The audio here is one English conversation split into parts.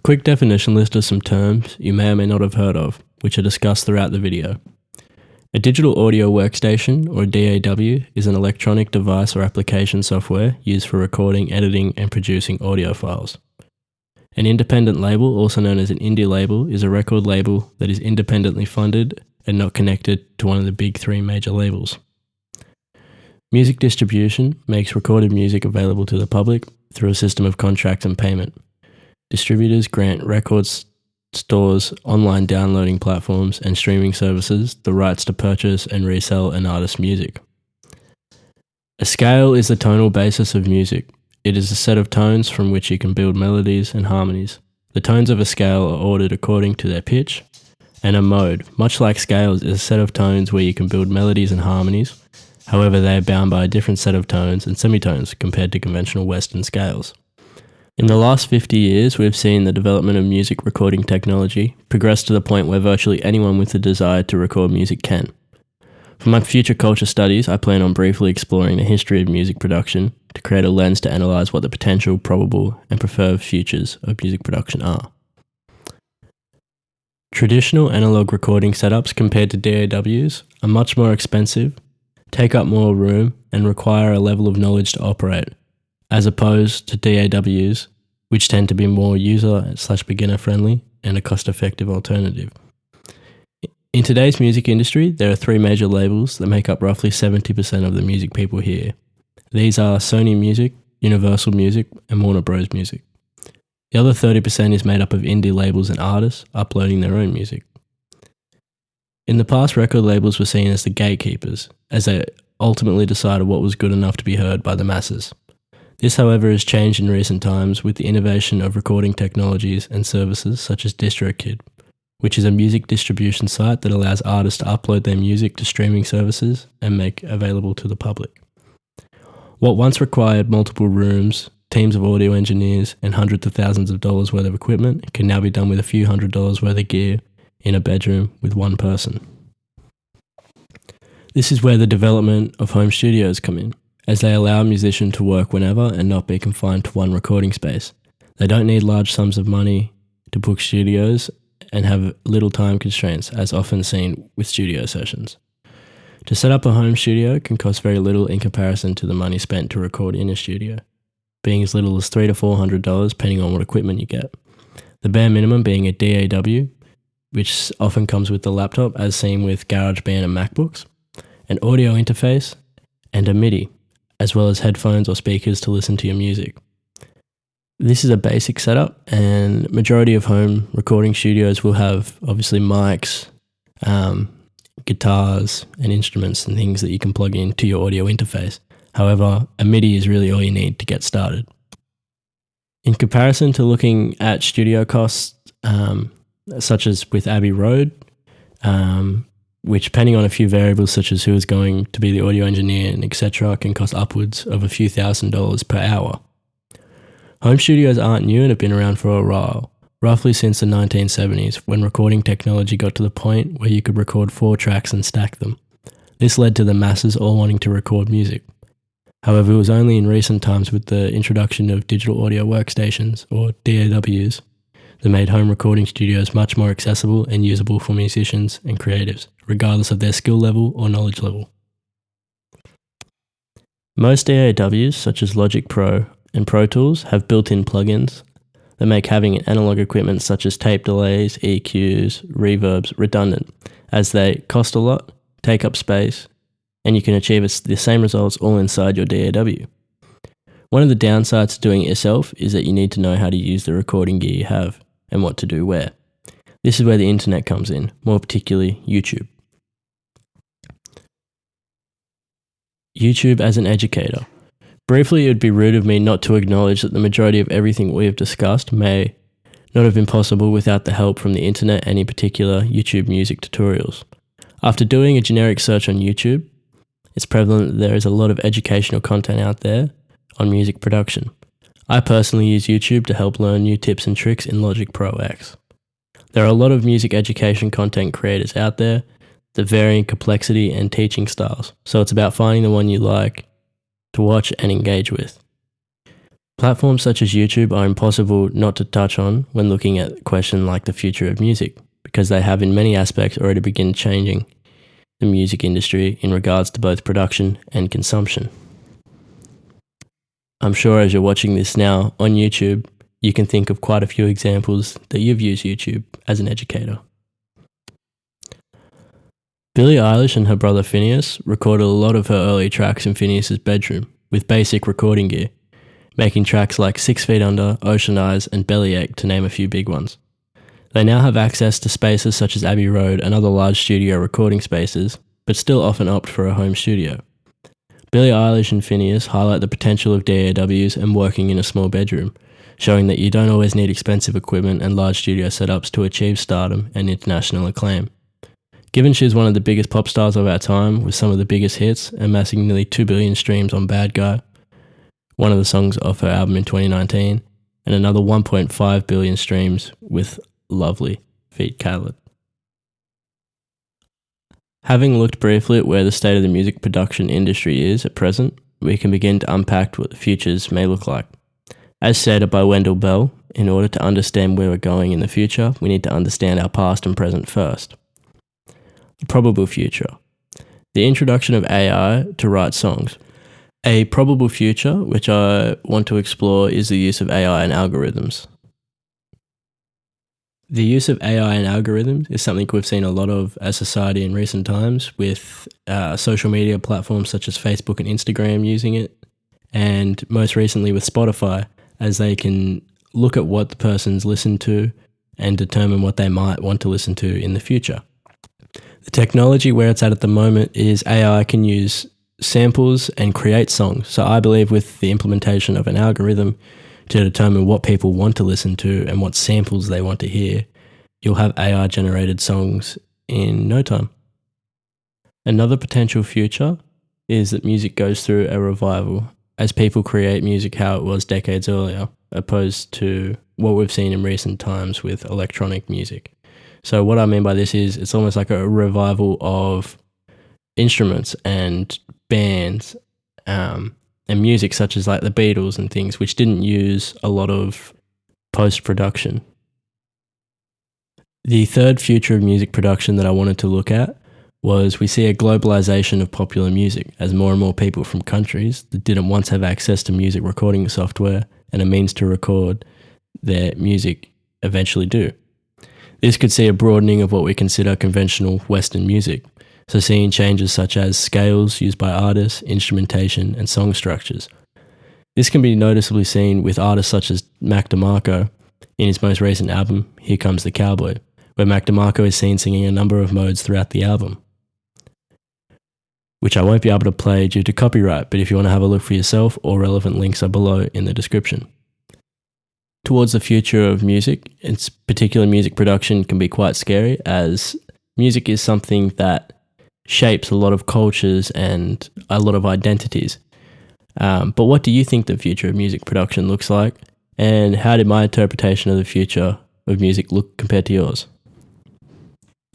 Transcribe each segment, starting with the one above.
quick definition list of some terms you may or may not have heard of, which are discussed throughout the video. A digital audio workstation, or DAW, is an electronic device or application software used for recording, editing, and producing audio files. An independent label, also known as an indie label, is a record label that is independently funded and not connected to one of the big three major labels. Music distribution makes recorded music available to the public through a system of contract and payment. Distributors grant records stores, online downloading platforms, and streaming services the rights to purchase and resell an artist's music. A scale is the tonal basis of music. It is a set of tones from which you can build melodies and harmonies. The tones of a scale are ordered according to their pitch, and a mode, much like scales, is a set of tones where you can build melodies and harmonies. However, they are bound by a different set of tones and semitones compared to conventional Western scales. In the last 50 years, we've seen the development of music recording technology progress to the point where virtually anyone with the desire to record music can. For my future culture studies, I plan on briefly exploring the history of music production to create a lens to analyse what the potential, probable, and preferred futures of music production are. Traditional analog recording setups compared to DAWs are much more expensive, take up more room, and require a level of knowledge to operate, as opposed to DAWs, which tend to be more user/beginner friendly and a cost-effective alternative. In today's music industry, there are three major labels that make up roughly 70% of the music people hear. These are Sony Music, Universal Music, and Warner Bros. Music. The other 30% is made up of indie labels and artists uploading their own music. In the past, record labels were seen as the gatekeepers, as they ultimately decided what was good enough to be heard by the masses. This, however, has changed in recent times with the innovation of recording technologies and services such as DistroKid, which is a music distribution site that allows artists to upload their music to streaming services and make available to the public. What once required multiple rooms, teams of audio engineers, and hundreds of thousands of dollars worth of equipment can now be done with a few $100s worth of gear in a bedroom with one person. This is where the development of home studios come in, as they allow a musician to work whenever and not be confined to one recording space. They don't need large sums of money to book studios and have little time constraints, as often seen with studio sessions. To set up a home studio can cost very little in comparison to the money spent to record in a studio, being as little as $300 to $400 depending on what equipment you get. The bare minimum being a DAW, which often comes with the laptop as seen with GarageBand and MacBooks, an audio interface, and a MIDI, as well as headphones or speakers to listen to your music. This is a basic setup, and majority of home recording studios will have obviously mics, guitars and instruments and things that you can plug into your audio interface. However, a MIDI is really all you need to get started. In comparison to looking at studio costs, such as with Abbey Road, which depending on a few variables such as who is going to be the audio engineer and etc. can cost upwards of a few $1,000s per hour. Home studios aren't new and have been around for a while, roughly since the 1970s, when recording technology got to the point where you could record 4 tracks and stack them. This led to the masses all wanting to record music. However, it was only in recent times with the introduction of digital audio workstations, or DAWs, that made home recording studios much more accessible and usable for musicians and creatives, regardless of their skill level or knowledge level. Most DAWs, such as Logic Pro and Pro Tools, have built-in plugins that make having analog equipment such as tape delays, EQs, reverbs redundant, as they cost a lot, take up space, and you can achieve the same results all inside your DAW. One of the downsides to doing it yourself is that you need to know how to use the recording gear you have and what to do where. This is where the internet comes in, more particularly YouTube. YouTube as an educator. Briefly, it would be rude of me not to acknowledge that the majority of everything we have discussed may not have been possible without the help from the internet and in particular YouTube music tutorials. After doing a generic search on YouTube, it's prevalent that there is a lot of educational content out there on music production. I personally use YouTube to help learn new tips and tricks in Logic Pro X. There are a lot of music education content creators out there that vary in complexity and teaching styles, so it's about finding the one you like to watch and engage with. Platforms such as YouTube are impossible not to touch on when looking at a question like the future of music, because they have in many aspects already begun changing the music industry in regards to both production and consumption. I'm sure as you're watching this now on YouTube, you can think of quite a few examples that you've used YouTube as an educator. Billie Eilish and her brother Phineas recorded a lot of her early tracks in Phineas's bedroom with basic recording gear, making tracks like 6 Feet Under, Ocean Eyes and Bellyache to name a few big ones. They now have access to spaces such as Abbey Road and other large studio recording spaces, but still often opt for a home studio. Billie Eilish and Phineas highlight the potential of DAWs and working in a small bedroom, showing that you don't always need expensive equipment and large studio setups to achieve stardom and international acclaim. Given she's one of the biggest pop stars of our time with some of the biggest hits, amassing nearly 2 billion streams on Bad Guy, one of the songs off her album in 2019, and another 1.5 billion streams with Lovely feat. Khaled. Having looked briefly at where the state of the music production industry is at present, we can begin to unpack what the futures may look like. As stated by Wendell Bell, in order to understand where we're going in the future, we need to understand our past and present first. The probable future. The introduction of AI to write songs. A probable future, which I want to explore, is the use of AI and algorithms. The use of AI and algorithms is something we've seen a lot of as society in recent times, with social media platforms such as Facebook and Instagram using it, and most recently with Spotify, as they can look at what the person's listened to and determine what they might want to listen to in the future. The technology where it's at the moment is AI can use samples and create songs. So I believe with the implementation of an algorithm to determine what people want to listen to and what samples they want to hear, you'll have AI generated songs in no time. Another potential future is that music goes through a revival as people create music how it was decades earlier, opposed to what we've seen in recent times with electronic music. So what I mean by this is it's almost like a revival of instruments and bands and music such as like the Beatles and things, which didn't use a lot of post-production. The third future of music production that I wanted to look at was we see a globalization of popular music as more and more people from countries that didn't once have access to music recording software and a means to record their music eventually do. This could see a broadening of what we consider conventional Western music, so seeing changes such as scales used by artists, instrumentation, and song structures. This can be noticeably seen with artists such as Mac DeMarco in his most recent album, Here Comes the Cowboy, where Mac DeMarco is seen singing a number of modes throughout the album, which I won't be able to play due to copyright, but if you want to have a look for yourself, all relevant links are below in the description. Towards the future of music, its particular music production can be quite scary, as music is something that shapes a lot of cultures and a lot of identities. But what do you think the future of music production looks like? And how did my interpretation of the future of music look compared to yours?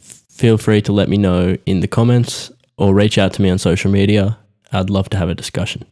Feel free to let me know in the comments or reach out to me on social media. I'd love to have a discussion.